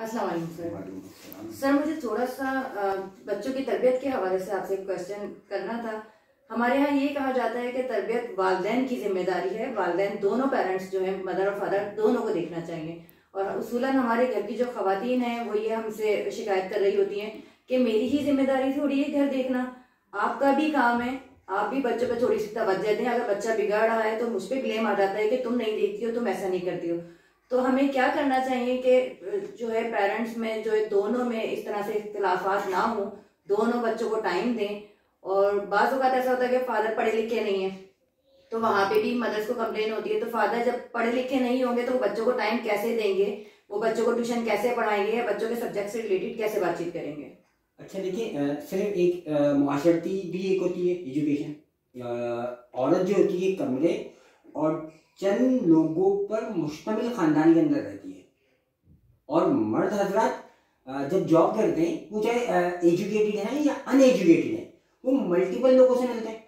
अस्सलाम वालेकुम sir. Sir मुझे थोड़ा सा बच्चों की तरबियत के हवाले से आपसे एक क्वेश्चन करना था। हमारे यहाँ ये कहा जाता है कि तरबियत वालिदैन की जिम्मेदारी है। वालिदैन दोनों पेरेंट्स जो हैं, मदर और फादर, दोनों को देखना चाहिए। और उसूलन हमारे घर की जो खवातीन हैं वो ये हमसे शिकायत कर रही होती हैं कि मेरी ही जिम्मेदारी थोड़ी है घर देखना, आपका भी काम है, आप भी बच्चों पे थोड़ी सी तवज्जो दें। अगर बच्चा बिगड़ रहा है तो मुझ पर ब्लेम आ जाता है कि तुम नहीं देखती हो, तुम ऐसा नहीं करती हो। तो हमें क्या करना चाहिए कि जो है पेरेंट्स में जो है दोनों में इस तरह से इख्तिलाफात ना हो, दोनों बच्चों को टाइम दें। और बाज़ औक़ात ऐसा होता है कि फादर पढ़े लिखे नहीं है तो वहाँ पे भी मदर्स को कंप्लेन होती है। तो फादर जब पढ़े लिखे नहीं होंगे तो बच्चों को टाइम कैसे देंगे, वो बच्चों को ट्यूशन कैसे पढ़ाएंगे या बच्चों के सब्जेक्ट से रिलेटेड कैसे बातचीत करेंगे? अच्छा देखिए, सिर्फ एक मुआशरती भी एक होती है एजुकेशन। औरत जो होती है कमरे और चंद लोगों पर मुश्तमिल खानदान के अंदर रहती है, और मर्द हजरात जब जॉब करते हैं वो चाहे एजुकेटेड हैं या अनएजुकेटेड हैं, वो मल्टीपल लोगों से मिलते हैं।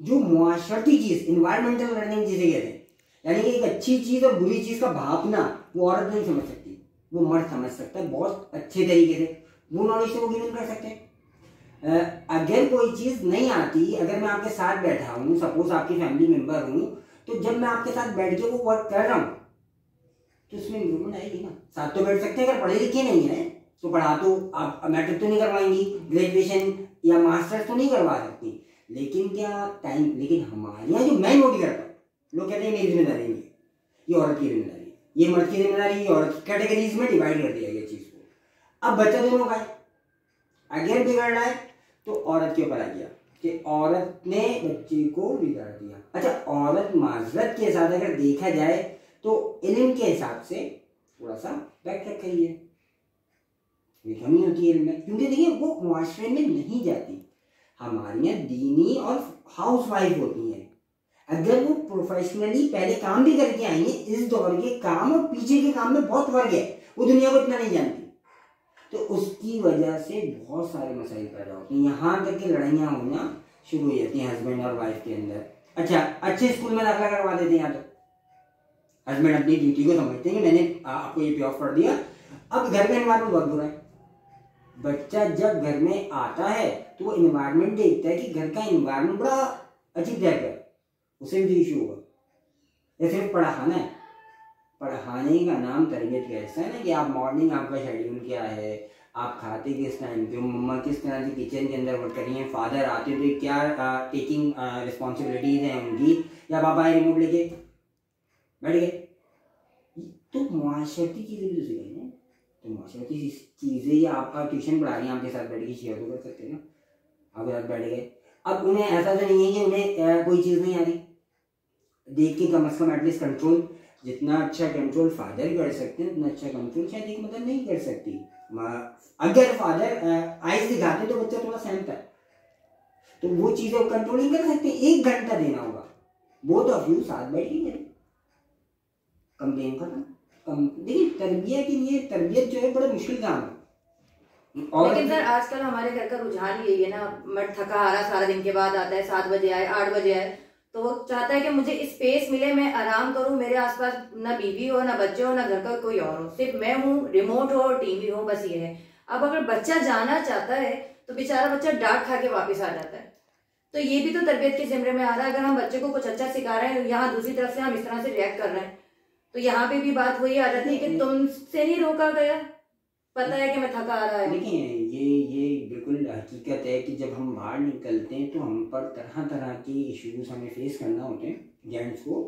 जो मुआशरती चीज़, इन्वायरमेंटल लर्निंग जिसे कहते हैं, यानी कि एक अच्छी चीज़ और बुरी चीज़ का भापना वो औरत नहीं समझ सकती, वो मर्द समझ सकता है बहुत अच्छे तरीके से। वो नॉलेज से वो गेन कर सकते हैं। अगर कोई चीज़ नहीं आती, अगर मैं आपके साथ बैठा हूँ, सपोज आपकी फैमिली मेम्बर हूँ, तो जब मैं आपके साथ बैठ के वो वर्क कर रहा हूँ तो उसमें इम्प्रूवमेंट आएगी ना। साथ तो बैठ सकते हैं, अगर पढ़े लिखे नहीं है तो पढ़ा तो आप मैट्रिक तो नहीं करवाएंगी, ग्रेजुएशन या मास्टर्स तो नहीं करवा सकती, लेकिन क्या टाइम। लेकिन हमारे यहाँ जो मैं नोट करता हूँ, लोग कहते हैं मेरी जिम्मेदारी नहीं है, ये औरत की जिम्मेदारी है, ये मर्द की जिम्मेदारी, ये औरत की, कैटेगरीज में डिवाइड कर दिया गया चीज़ को। अब बच्चा दोनों का है, अगर बिगड़ रहा है तो औरत के ऊपर आ गया कि औरत ने बच्चे को बिगाड़ दिया। अच्छा, औरत माजरत के साथ अगर देखा जाए तो इल्म के हिसाब से थोड़ा सा बैक रख रही है, कमी होती है इल्म में, क्योंकि देखिए वो मुआशरे में नहीं जाती। हमारे यहाँ दीनी और हाउस वाइफ होती हैं, अगर वो प्रोफेशनली पहले काम भी करके आएंगे, इस दौर के काम और पीछे के काम में बहुत फर्क है, वो दुनिया को इतना नहीं जानती, तो उसकी वजह से बहुत सारे मसाइल पैदा होते हैं। यहाँ तक कि लड़ाइयाँ होना शुरू हो जाती हैं हस्बैंड और वाइफ के अंदर। अच्छा, अच्छे स्कूल में दाखिला करवा देते हैं, यहाँ तो हस्बैंड अपनी ड्यूटी को समझते हैं कि मैंने आपको ये पे ऑफ कर दिया। अब घर का एनवायरमेंट बहुत बुरा है, बच्चा जब घर में आता है तो वो एनवायरमेंट देखता है कि घर का एनवायरमेंट बड़ा अजीब टाइप है, उसे भी इशू होगा। या सिर्फ पढ़ाना है, पढ़ाने का नाम तरबियत का हिस्सा है ना, कि आप मॉर्निंग आपका शेड्यूल क्या है, आप खाते किस टाइम पे, मम्मा किस तरह से किचन के अंदर वर्क कर रही हैं, फादर आते थे क्या टेकिंग रिस्पॉन्सिबिलिटीज हैं उनकी, या पापा रिमोट लेके बैठ गए। तो मुआशरती चीज़ें भी तो सीखें ना, तो मुआशरती चीज़ें या आप ट्यूशन पढ़ा रही हैं, आपके साथ बैठ के शेयर तो कर सकते हैं ना, आपके साथ बैठ गए। अब उन्हें ऐसा तो नहीं है कि उन्हें कोई चीज़ नहीं आ रही, देख के कम अज़ कम एटलीस्ट कंट्रोल, जितना अच्छा कंट्रोल फादर कर सकते हैं उतना अच्छा कंट्रोल शायद एक मदर नहीं कर सकती। अगर फादर आइज दिखाते तो बच्चा थोड़ा सहमता है, तो वो चीज़ें कंट्रोल नहीं कर सकते। 1 घंटा देना होगा, बोथ ऑफ यू साथ बैठ के करें, कंप्लेन खत्म। देखिए तरबियत के लिए, तरबियत जो है बड़ा मुश्किल काम है। लेकिन सर आजकल हमारे घर का रुझान यही है ना, मर्द थका हारा सारा दिन के बाद आता है, 7 बजे आए, 8 बजे आए, तो वो चाहता है कि मुझे स्पेस मिले, मैं आराम करूं, मेरे आसपास ना बीवी हो, ना बच्चे हो, ना घर का कोई और हो, सिर्फ मैं हूँ, रिमोट हो, टीवी हो, बस ये है। अब अगर बच्चा जाना चाहता है तो बेचारा बच्चा डांट खा के वापस आ जाता है, तो ये भी तो तरबियत के जिम्मे में आ रहा है। अगर हम बच्चे को कुछ अच्छा सिखा रहे हैं, यहाँ दूसरी तरफ से हम इस तरह से रिएक्ट कर रहे हैं, तो यहाँ पे भी बात वही आ जाती है कि तुमसे नहीं रोका गया, पता है कि मैं थका आ रहा है। देखिए ये बिल्कुल हकीकत है कि जब हम बाहर निकलते हैं तो हम पर तरह तरह के इश्यूज हमें फेस करना होते हैं जेंट्स को,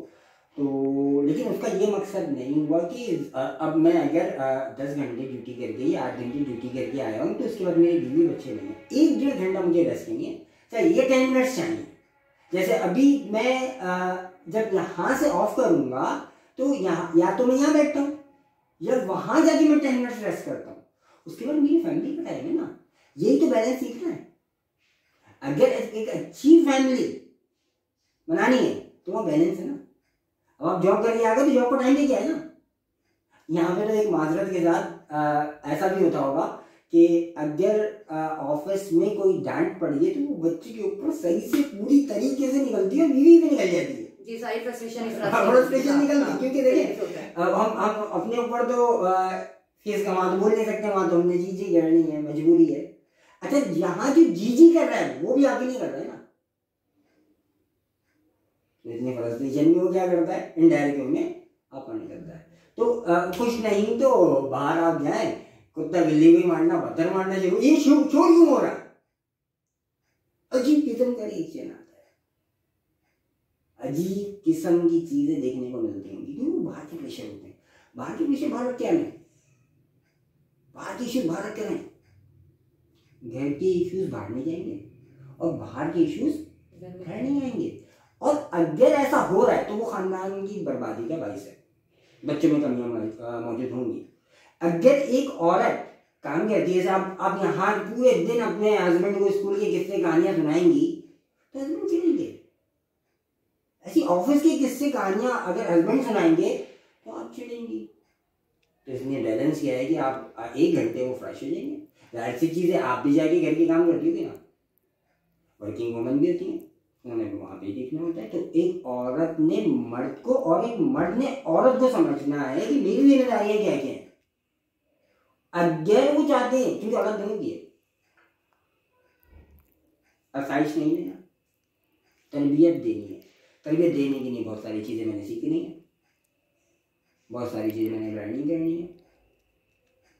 तो लेकिन उसका ये मकसद नहीं हुआ कि अब मैं अगर 10 घंटे ड्यूटी करके या 8 घंटे ड्यूटी करके आया हूँ तो उसके बाद मेरे बीवी बच्चे नहीं है, 1-1.5 घंटा मुझे रेस्ट चाहिए, चाहे ये 10 मिनट्स चाहिए। जैसे अभी मैं जब यहाँ से ऑफ करूँगा तो यहाँ या तो मैं यहाँ बैठता हूँ या वहाँ जाके मैं 10 मिनट्स रेस्ट करता हूँ, उसके बाद मेरी फैमिली का टाइम है ना, यही तो बैलेंस सीखना है। अगर एक अच्छी फैमिली बनानी है तो वो बैलेंस है ना। अब आप जॉब करके आ गए तो जॉब को टाइम देके आए ना। यहाँ पे तो एक माजरत के साथ ऐसा भी होता होगा कि अगर ऑफिस में कोई डांट पड़ी है तो वो बच्चे के ऊपर सही से पूरी तरीके से निकलती है, बीवी भी निकल जाती है जी, फ्रस्ट्रेशन निकलती है। क्योंकि देखिए हम अपने ऊपर तो फीस का वहां तो बोल नहीं सकते, वहां तो हमने जी जी करनी है, मजबूरी है। अच्छा, यहाँ जो जी जी कर रहा है वो भी आगे नहीं कर रहा है ना, तो इतनी फ्रस्ट्रेशन में वो क्या करता है, इनडायरेक्ट में आपको नहीं करता है। तो खुश नहीं तो बाहर आप जाए, कुत्ता बिल्ली को मारना, पत्थर मारना शुरू, ये शोर क्यों हो रहा है, अजीब किस्म का रिएक्शन आता है, अजीब किस्म की चीजें देखने को मिलती होंगी, क्योंकि बाहर के प्रेशर होते हैं। बाहर के प्रेशर भारत क्या है, बाहर के इश्यूज भारत क्या है, घर के इश्यूज बाहर नहीं जाएंगे और बाहर के इश्यूज घर नहीं आएंगे। और अगर ऐसा हो रहा है तो वो खानदान की बर्बादी का बाइस है, बच्चों में कमियां मौजूद होंगी। अगर एक औरत काम करती है, आप यहाँ पूरे दिन अपने हस्बैंड को स्कूल के किस्से कहानियां सुनाएंगी तो हस्बैंड चिढ़ेंगे। ऐसी ऑफिस की किस्से कहानियां अगर हस्बैंड सुनाएंगे तो आप चिढ़ेंगी। तो इसलिए बैलेंस किया है कि आप 1 घंटे वो फ्रेश हो जाएंगे। जाहिर सी चीज है, आप भी जाके घर के काम करती होगी ना, वर्किंग वुमन भी होती है, उन्हें वहां पे देखना होता है। तो एक औरत ने मर्द को और एक मर्द ने औरत को समझना है कि मेरी जिम्मेदारियां क्या क्या है। अगर वो चाहते हैं, क्योंकि औरत दोनों की है, आसाइश नहीं लेना, तरबियत देनी है। तरबियत देने के लिए बहुत सारी चीजें मैंने सीखनी है, बहुत सारी चीजें मैंने लर्निंग करनी है,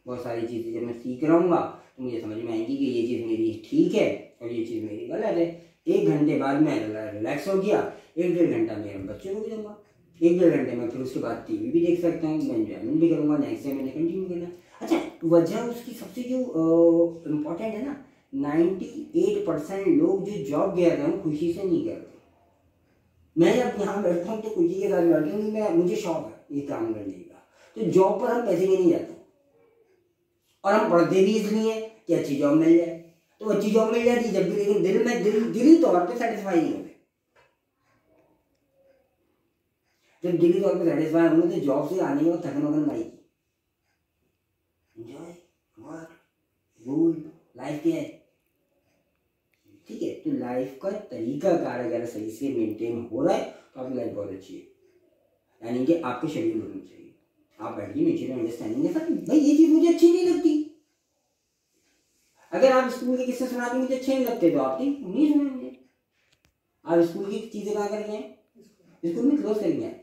बहुत सारी चीजें जब मैं सीख रहा हूँ तो मुझे समझ में आएगी कि ये चीज मेरी ठीक है और ये चीज मेरी गलत है। 1 घंटे बाद मैं रिलैक्स हो गया, 1-1.5 घंटा मेरे बच्चे को भी दूंगा, 1-1.5 घंटे में फिर उसके बाद टीवी भी देख सकता हूँ, मैं एंजॉयमेंट भी करूँगा, नेक्स्ट डे मैंने कंटिन्यू करना। अच्छा, वजह उसकी सबसे जो इम्पोर्टेंट है ना, 98% लोग जो जॉब गए हैं वो खुशी से नहीं कर रहे। मैं जब यहाँ बैठता हूँ तो खुशी के साथ बैठता हूँ, मैं मुझे शौक है ये काम करने का। तो जॉब पर हम पैसे के नहीं जाते और हम पढ़ते भी इसलिए कि अच्छी जॉब मिल जाए। तो अच्छी जॉब मिल जाती जब भी, लेकिन दिली तौर पे सेटिस्फाई नहीं होते। जब दिली तौर पे सेटिस्फाई होंगे तो जॉब से आने के बाद थकन वकन आएगी। एंजॉय वर्क गोल लाइफ क्या है, ठीक है। तो लाइफ का तरीका कार अगर सही से मेंटेन हो रहा है तो आपकी लाइफ बहुत अच्छी है। यानी कि आपके शेड्यूल होना चाहिए, आप बैठिए म्यूचुअल अंडरस्टैंडिंग के साथ, भाई ये चीज मुझे अच्छी नहीं लगती। अगर आप स्कूल के किस्से सुनाते मुझे अच्छे नहीं लगते तो आप नहीं सुनेंगे। आप स्कूल की चीजें कहाँ कर गए, स्कूल में क्लोज कर गए।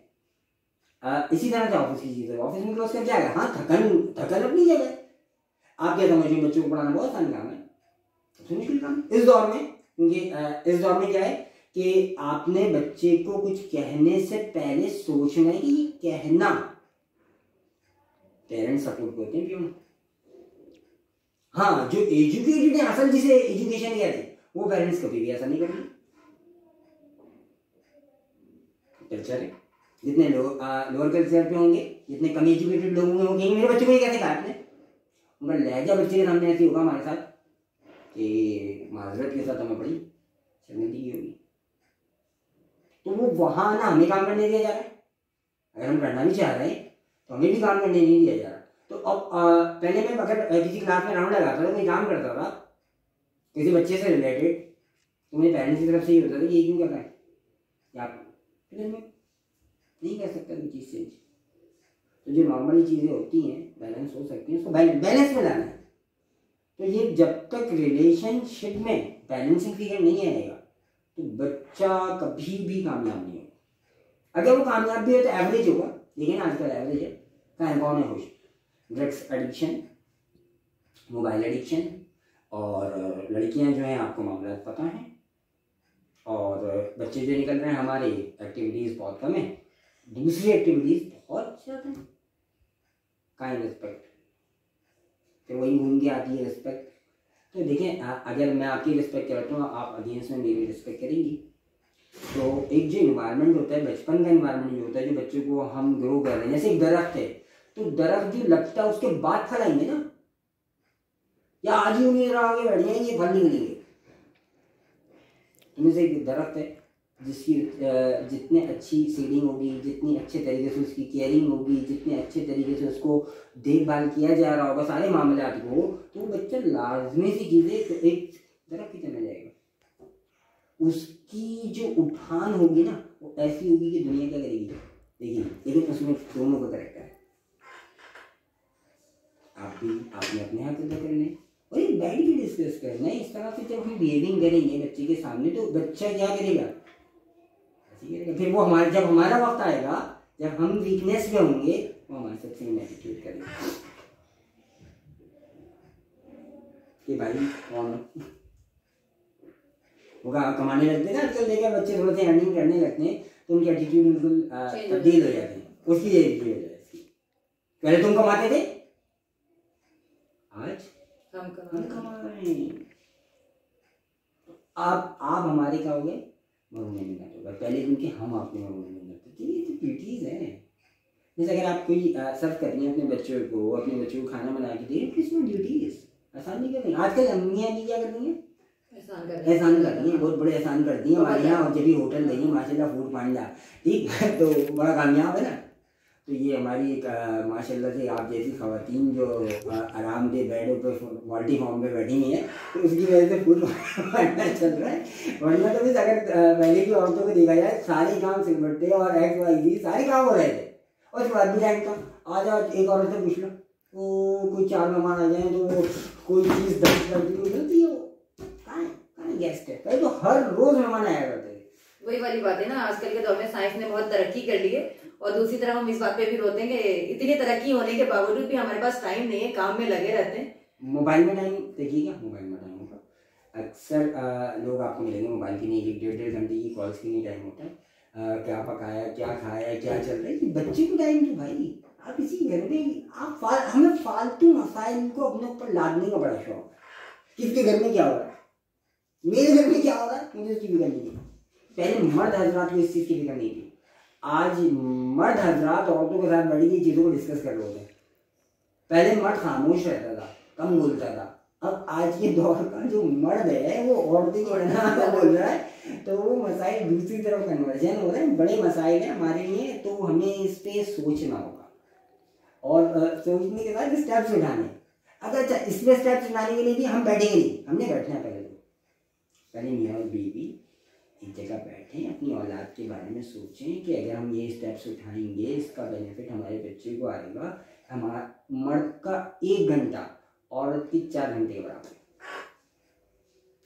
इसी तरह से ऑफिस की चीजें ऑफिस में क्लोज कर जाएगा। हाँ, थकन अपनी जगह। आप क्या समझ रहे बच्चों को पढ़ाना बहुत आसान काम है, सबसे मुश्किल काम इस दौर में। क्योंकि इस दौर में क्या है कि आपने बच्चे को कुछ कहने से पहले सोचना है कि ये कहना, पेरेंट्स सपोर्ट करते हैं क्यों। हाँ, जो एजुकेटेड है, असल जिसे एजुकेशन कहते हैं, वो पेरेंट्स कभी भी ऐसा नहीं करेंगे। कल्चर है, जितने लोअर कल्चर पे होंगे, जितने कम एजुकेटेड लोग होंगे, मेरे बच्चे को ये कैसे कहा आपने, उनका लहजा बच्चे के सामने ऐसी होगा हमारे साथ कि माजरत के साथ हमें बड़ी शर्मिंदगी होगी। तो वो वहां ना हमें काम करने दिया जा रहा है, अगर हम करना भी चाह रहे हैं तो हमें भी काम करने नहीं दिया जा रहा। तो अब पहले मैं अगर किसी क्लास में राउंड लगाता था, कोई काम करता था किसी बच्चे से रिलेटेड, तो मेरे पेरेंट्स की तरफ से ये होता था कि ये क्यों कर रहा है, फिर मैं नहीं कर सकता कोई चीज़ चेंज। तो जो नॉर्मली चीज़ें होती हैं बैलेंस हो सकती हैं, उसको बैलेंस में लाना है। तो ये जब तक रिलेशनशिप में बैलेंसिंग फिगर नहीं आएगा तो बच्चा कभी भी कामयाब नहीं होगा। अगर वो कामयाब भी हो तो एवरेज होगा, लेकिन आजकल एवरेज है, कौन है खुश। ड्रग्स एडिक्शन, मोबाइल एडिक्शन, और लड़कियां जो हैं आपको मामला पता है, और बच्चे जो निकल रहे हैं हमारे एक्टिविटीज़ बहुत कम है, दूसरी एक्टिविटीज़ बहुत ज़्यादा है। काइंड रिस्पेक्ट, फिर वही घूम के आती है रिस्पेक्ट। तो देखें, अगर मैं आपकी रिस्पेक्ट करता हूँ, आप ऑडियंस में मेरी रिस्पेक्ट करेंगी। तो एक जो इन्वायरमेंट होता है, बचपन का इन्वायरमेंट जो होता है, जो बच्चों को हम ग्रो कर रहे हैं, जैसे एक दरख्त है, तो दरख्त जो लगता है उसके बाद फल आएंगे ना, या आज ही उन्हें आगे बढ़ जाएंगे, फल निकलेंगे। तो जैसे एक दरख्त है जिसकी जितने अच्छी सीडिंग होगी, जितनी अच्छे तरीके से उसकी केयरिंग होगी, जितने अच्छे तरीके से उसको देखभाल किया जा रहा होगा सारे मामलात को, तो वो बच्चा लाजमी सी चीज़ें एक दरख्त की तरह जाएगा। उसकी जो उठान होगी ना, वो ऐसी होगी कि दुनिया क्या करेगी देखिए, लेकिन उसमें दोनों का करेक्टर है। भी आपने अपने हाथ अदा करना है और एक बैठ के डिस्कस करना है। इस तरह से जब हम बिहेविंग करेंगे बच्चे के सामने तो बच्चा क्या करेगा, ऐसे करेगा। फिर वो हमारे जब हमारा वक्त आएगा, जब हम वीकनेस में होंगे, वो हमारे साथ सेम एटीट्यूड करेगा कि भाई कौन वो कमाने लगते हैं ना आजकल। देखा बच्चे थोड़े से अर्निंग करने लगते हैं तो उनके एटीट्यूड बिल्कुल तब्दील हो जाते हैं। उसकी यही वजह है इसकी। पहले तुम कमाते थे, आज हम कमा रहे हैं। आप हमारे क्या हो गए, मरोने में ना होगा। पहले उनके हम आपके मरोने में लगते थे। ये तो ड्यूटीज है। जैसे अगर आप कोई सर्व कर रही हैं अपने बच्चों को खाना बना के दे, किसमें ड्यूटीज आसान नहीं कर रही। आजकल अम्मियाँ भी क्या कर रही हैं, एहसान कर रही हैं, बहुत बड़े एहसान करती हैं हमारे यहाँ। और जब भी होटल गई हैं माशाल्लाह फूड पांडा, ठीक है, तो बड़ा कामयाब है ना। तो ये हमारी एक माशाल्लाह से आप जैसी खवातीन जो आरामदेह बेडों पे मल्टी फॉर्म पे बैठी हुई हैं, तो उसकी वजह से फूड पांडा चल रहा है। वरना तो बस अगर पहले की औरतों को देखा जाए, सारे काम सिलबट्टे और XYZ सारे काम हो रहे थे। और उसके बाद भी टाइम था, आज एक औरत से पूछ लो, वो कोई 4 मेहमान आ जाए तो कोई चीज़ 10 लड़की मिलती है, गेस्ट है। पहले तो हर रोज मेहमान आया करते थे। वही वाली बात है ना, आजकल के दौर में साइंस ने बहुत तरक्की कर ली है और दूसरी तरफ हम इस बात पे भी रोते हैं कि इतनी तरक्की होने के बावजूद भी हमारे पास टाइम नहीं है, काम में लगे रहते हैं। मोबाइल में टाइम देखिएगा, मोबाइल में टाइम होगा। अक्सर लोग आपको मिलेंगे मोबाइल की नहीं, 1-1.5 घंटे की कॉल्स की नहीं टाइम होता है। क्या पकाया, क्या खाया, क्या चल रहा है, बच्चे को टाइम तो भाई आप इसी घर में आप हमें फालतू मसाइल को अपने ऊपर लादने का बड़ा शौक। किसके घर में क्या हो रहा है, मेरे घर में क्या हो रहा है, मुझे उसकी फिक्र नहीं थी। पहले मर्द हजरात को इस चीज़ की फिक्र नहीं थी। आज मर्द हजरात औरतों के साथ बैठ के चीज़ों को डिस्कस कर रहे हैं। पहले मर्द खामोश रहता था, कम बोलता था। अब आज के दौर का जो मर्द है वो औरतें को बड़ा बोल रहा है, तो वो मसाइल दूसरी तरफ कन्वर्जन हो रहे हैं। बड़े मसाइल हैं हमारे लिए, तो हमें इस पर सोचना होगा और सोचने के बाद स्टेप्स उठाने। अगर अच्छा इसमें स्टेप्स उठाने के लिए भी हम बैठेंगे नहीं, हमने बैठना है। पहले मियाँ और बीवी एक जगह बैठें, अपनी औलाद के बारे में सोचें कि अगर हम ये स्टेप्स उठाएंगे इसका बेनिफिट हमारे बच्चे को आएगा। हमारा मर्द का 1 घंटा, औरत की 4 घंटे के बराबर।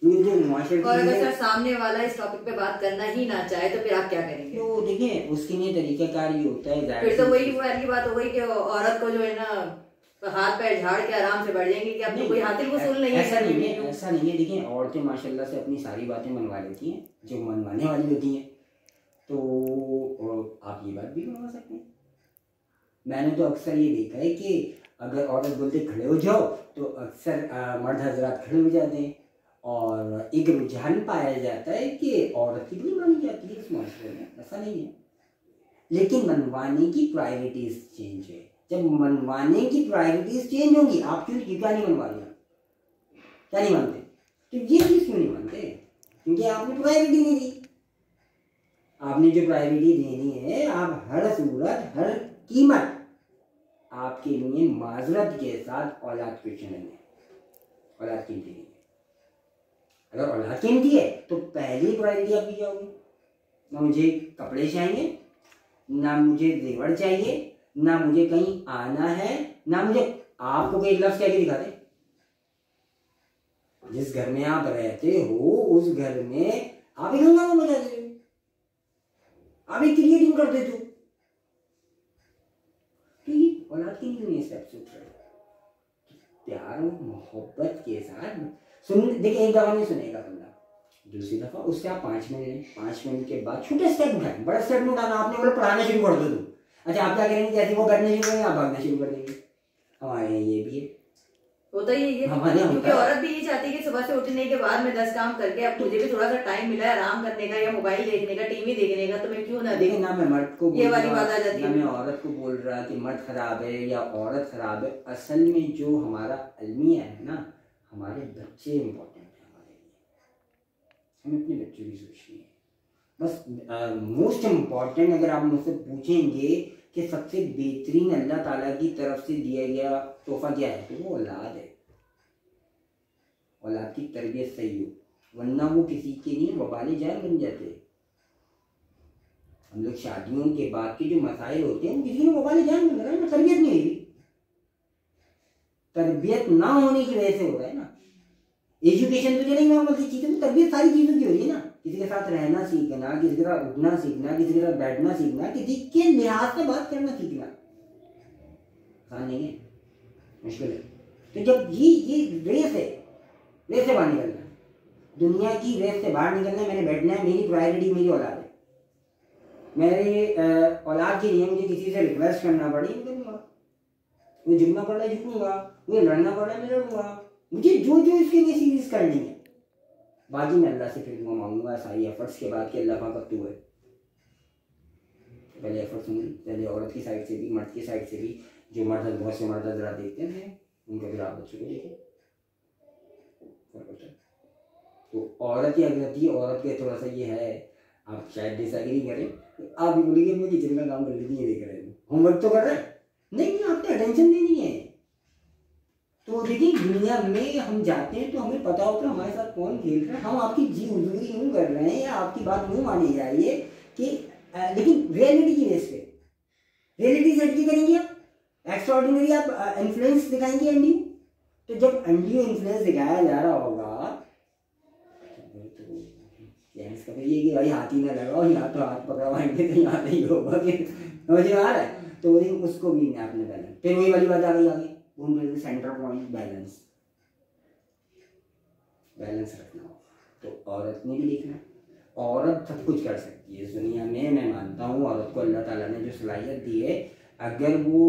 और अगर सर सामने वाला इस टॉपिक पे बात करना ही ना चाहे तो फिर आप क्या करेंगे? तो देखिए उसके लिए तरीकाकार ये होता है, फिर तो वही वाली बात हो गई कि औरत को जो है ना हाथ पैर झाड़ के आराम से बैठ जाएंगे कि अब तो कोई हाथिल वसूल नहीं है। ऐसा नहीं है, ऐसा नहीं है। देखिए औरतें माशाल्लाह से अपनी सारी बातें मनवा लेती हैं जो मनवाने वाली होती हैं, तो आप ये बात भी मनवा सकते हैं। मैंने तो अक्सर ये देखा है कि अगर औरत बोलते खड़े हो जाओ तो अक्सर मर्द हजरात खड़े हो जाते हैं और एक रुझान पाया जाता है कि औरत की भी मानी जाती है इस माशरे में। ऐसा नहीं है, लेकिन मनवाने की प्रायोरिटीज चेंज है। जब मनवाने की प्रायोरिटीज चेंज होंगी, आप क्यों क्या नहीं मनवा रहे, क्या नहीं मानते, तो ये चीज क्यों नहीं मानते, क्योंकि आपने प्रायोरिटी नहीं दी। आपने जो प्रायोरिटी देनी है, आप हर सूरत हर कीमत आपके लिए माजरत के साथ औलाद को चुनेंगे। औलाद कीमती है, अगर औलाद कीमती है तो पहली प्रायोरिटी आपकी क्या होगी, ना मुझे कपड़े चाहिए, ना मुझे जेवर चाहिए, ना मुझे कहीं आना है, ना मुझे आपको कोई लफ्ज कह के दिखा दे। जिस घर में आप रहते हो उस घर में आप एक हंगामा मचा देते हो, आप एक क्रिएटिंग कर देते हो। तो ये औलाद के लिए स्टेप्स उठ रहे, प्यार और मोहब्बत के साथ सुन। देखिए एक दफा नहीं सुनेगा बंदा, दूसरी दफा उससे आप 5 मिनट लें, 5 मिनट के बाद छोटे स्टेप उठाएं, बड़ा स्टेप नहीं उठाना। आपने बोला पढ़ाना शुरू कर दो, अच्छा आप क्या करेंगे, जैसे वो बैठने शुरू करेंगे आप भागना शुरू कर देंगे। हमारे यहाँ ये भी है, होता ही है, क्योंकि औरत भी ये चाहती है कि सुबह से उठने के बाद में 10 काम करके अब मुझे भी थोड़ा सा टाइम मिला है आराम करने का या मोबाइल देखने का, टीवी देखने का, तो मैं क्यों ना देखूं। ना मैं मर्द को ये वाली बात आ जाती है, ना मैं औरत को बोल रहा कि मर्द खराब है या औरत खराब है। असल में जो हमारा अलमिया है ना, हमारे बच्चे इम्पोर्टेंट है हमारे लिए, हमें अपने बच्चों की सोचनी है बस। मोस्ट इम्पॉर्टेंट अगर आप मुझसे पूछेंगे कि सबसे बेहतरीन अल्लाह ताला की तरफ से दिया गया तोहफा क्या है, तो वो औलाद है। औलाद की तरबियत सही हो, वरना वो किसी के लिए वबाले जान बन जाते हैं। हम लोग शादियों के बाद के जो मसाइल होते हैं वो किसी ने वबाले जान बन रहा है, तरबियत नहीं हुई। तरबियत ना होने की वजह से हो रहा है ना। एजुकेशन तो चलेंगे नॉर्मल सी चीजें, तो तरबियत सारी चीजों की हो रही है ना। किसी के साथ रहना सीखना, किसी के साथ उठना सीखना, किसी के साथ बैठना सीखना, किसी के लिहाज से बात करना सीखना आसान नहीं है, मुश्किल है। तो जब ये रेस है, रेस से बाहर निकलना है, दुनिया की रेस से बाहर निकलना है, मैंने बैठना है, मेरी प्रायोरिटी मेरी औलाद है। मेरे औलाद के लिए मुझे किसी से रिक्वेस्ट करना पड़ी मैं करूँगा, मुझे झुकना पड़ रहा है झुकूंगा, मुझे लड़ना पड़ रहा है मैं लड़ूंगा, मुझे जो जो इसके लिए सीरीज करनी है। बाकी मैं अल्लाह से फिर मांगूंगा सारी एफर्ट्स के बाद कि अल्लाह पाक तू है। पहले एफर्ट्स होंगे, पहले औरत की साइड से भी मर्द की साइड से भी। जो मर्द बहुत से मर्द जरा देखते हैं उनके फिर आप बच्चों को देखें। तो औरत ही अगलती है, औरत के थोड़ा सा ये है, आप शायद डिसएग्री करें, आप भी बोलेंगे मैं किचन का काम कर लेती है, देख रहे हैं होमवर्क तो कर रहे हैं, नहीं आपने अटेंशन देनी है। तो देखिए दुनिया में हम जाते हैं तो हमें पता होता है हमारे साथ कौन खेल रहा है, हम आपकी जी हुजूरी यूँ कर रहे हैं या आपकी बात यूँ मानी जा रही है कि लेकिन रियलिटी की बेस पे रियलिटी सेट की करेंगे आप, एक्स्ट्राऑर्डिनरी आप इन्फ्लुएंस दिखाएंगे एनडीयू। तो जब एनडीयू इन्फ्लुएंस दिखाया जा रहा होगा तो जेंट्स का ये कि भाई हाथ ही ना लगाओ, यहाँ तो हाथ पकड़वाएंगे तो यहाँ नहीं होगा कि मुझे आ रहा है, तो उसको भी आपने बैलेंस, फिर वही वाली बात आ गई आगे सेंटर पॉइंट बैलेंस, बैलेंस रखना हो। तो औरत ने भी देखना, औरत सब कुछ कर सकती है इस दुनिया में। मैं मानता हूँ औरत को अल्लाह ताला ने जो सलाहियत दी है, अगर वो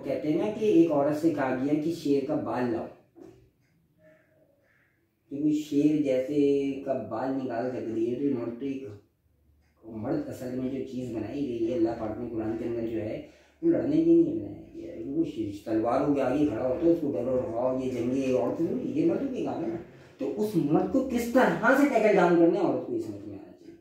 कहते हैं ना कि एक औरत से कहा गया कि शेर का बाल लाओ, क्योंकि शेर जैसे का बाल निकाल सकती है, तो नॉट मर्द असल में जो चीज़ बनाई गई है अल्लाह पाक ने कुरान के अंदर जो है वो लड़ने के लिए बनाया गया है। वो तलवारों के आगे खड़ा होता है, उसको डरो रखाओ, ये जंगे औरतें, ये मर्दों के काम है ना। तो उस मर्द को किस तरह से टैकल डाउन करना है औरत को ये समझ में आना चाहिए।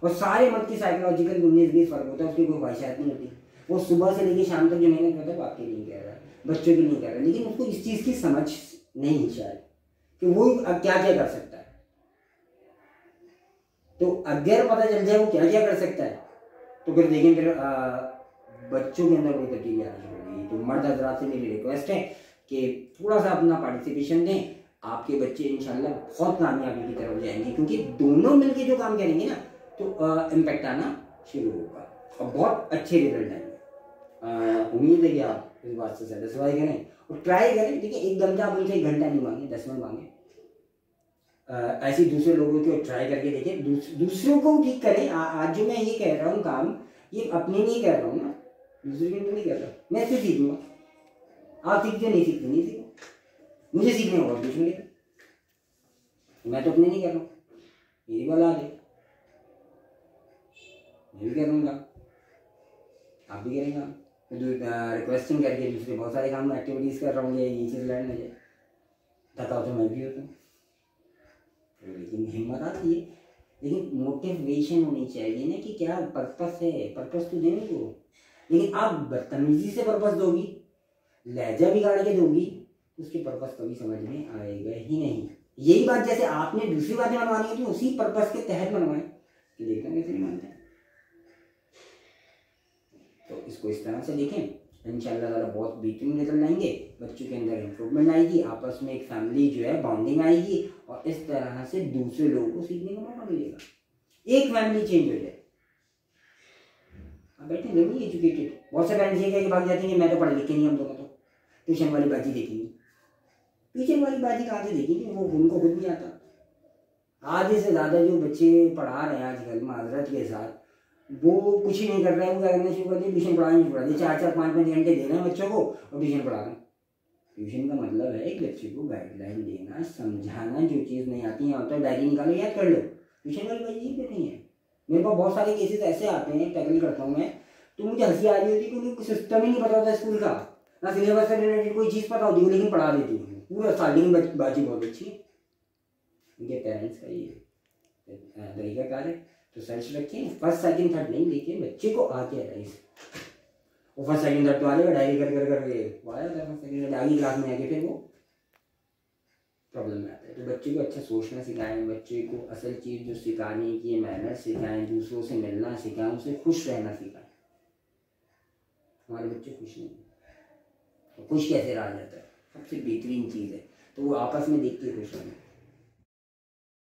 और सारे मर्द की साइकोलॉजिकल 19-20 फर्क होता है, उसकी कोई ख्वाहिशात नहीं होती, वो सुबह से लेकर शाम तक जो मेहनत करता है आपके लिए कर रहा है, बच्चों के लिए कर रहा है, लेकिन उसको इस चीज़ की समझ नहीं शायद कि वो क्या क्या कर सकता है। तो अगर पता चल जाए वो क्या क्या कर सकता है तो फिर देखें फिर बच्चों के अंदर कोई तब्दीली आनी शुरू होगी। तो मर्द हजरात से मेरी रिक्वेस्ट है कि थोड़ा सा अपना पार्टिसिपेशन दें, आपके बच्चे इंशाल्लाह बहुत कामयाबी की तरफ जाएंगे, क्योंकि दोनों मिलके जो काम करेंगे ना तो इम्पैक्ट आना शुरू होगा और बहुत अच्छे रिजल्ट आएंगे। उम्मीद है कि आप इस बात से सेटिस्फाई करें और ट्राई करें। देखिए एकदम से आप उनसे 1 घंटा नहीं मांगे, 10 मिनट मांगे, ऐसे दूसरे लोगों को ट्राई करके देखें, दूसरों को ठीक करें। आज जो मैं ये कह रहा हूँ काम, ये अपने लिए कह रहा हूँ ना, दूसरे के लिए नहीं कर रहा, मैं इससे सीखूंगा। आप सीखते नहीं सीखते नहीं सीखो, मुझे सीखने होगा कुछ नहीं, मैं तो अपने नहीं कर रहा हूँ, मेरी वाला है, मैं भी कर दूँगा, आप भी करेंगे। रिक्वेस्टिंग करके दूसरे बहुत सारे काम एक्टिविटीज़ कर रहा हूँ, ये चीज़ लर्न है, थका तो मैं भी होता हूँ, लेकिन हिम्मत आती है, लेकिन मोटिवेशन होनी चाहिए ना कि क्या पर्पस है, पर्पस तो देने को। लेकिन आप बदतमीजी से पर्पस दोगी, लहजा बिगाड़ के दोगी, तो उसके पर्पस कभी समझ में आएगा ही नहीं। यही बात जैसे आपने दूसरी बातें मनवानी है तो उसी पर्पस के तहत मनवाएं, कि देखना कैसे नहीं मानते। तो इसको इस तरह से देखें, इंशाल्लाह ताला बहुत बेहतरीन रिजल्ट आएंगे, बच्चों के अंदर इम्प्रूवमेंट आएगी, आपस में एक फैमिली जो है बॉन्डिंग आएगी और इस तरह से दूसरे लोगों को सीखने का मौका मिलेगा, एक फैमिली चेंज हो जाए। आप बैठे नहीं एजुकेटेड, बहुत से पेरेंट्स ये कह के भाग जाते हैं मैं तो पढ़ लिखे नहीं, हम दोनों तो ट्यूशन वाली बाजी देखेंगे। ट्यूशन वाली बाजी कहाँ से देखेंगे, वो उनको खुद नहीं आता। आधे से ज़्यादा जो बच्चे पढ़ा रहे हैं आजकल माजरत के साथ, वो कुछ ही नहीं कर रहे हैं, वो क्या करना शुरू कर दिए, ट्यूशन पढ़ाना शुरू कर दिए, 4-4, 5-5 घंटे दे रहे हैं बच्चों को और ट्यूशन पढ़ा रहे हैं। ट्यूशन का मतलब है एक बच्चे को गाइडलाइन देना, समझाना, जो चीज़ नहीं आती है होता डायरी निकालो याद कर लो। ट्यूशन वाली बात ये नहीं है। मेरे पास बहुत सारे केसेस ऐसे आते हैं, टैकल करता हूँ मैं, तो मुझे हंसी आ रही होती है कि उनको सिस्टम ही नहीं पता होता स्कूल का, ना सिलेबस से रिलेटेड कोई चीज़ पता होती है, लेकिन पढ़ा देती हूँ पूरा स्टार्टिंग बाजी बहुत अच्छी है। उनके पेरेंट्स का ये तरीका कार है। तो सर्च रखें, फर्स्ट सेकंड थर्ड नहीं देखिए, बच्चे को आके राइज, वो फर्स्ट सेकंड थर्ड तो आ जाएगा, डायरी कर कर कर वो आया था फर्स्ट सेकंड आगे क्लास में आके फिर वो प्रॉब्लम में आता है। तो बच्चे को अच्छा सोचना सिखाएं, बच्चे को असल चीज़ जो सिखाने की मैनर सिखाएं, दूसरों से मिलना सिखाएं, उनसे खुश रहना सिखाएं। हमारे बच्चे खुश नहीं, तो खुश कैसे रहा जाता है, सबसे बेहतरीन चीज़ है, तो वो आपस में देख के खुश होना।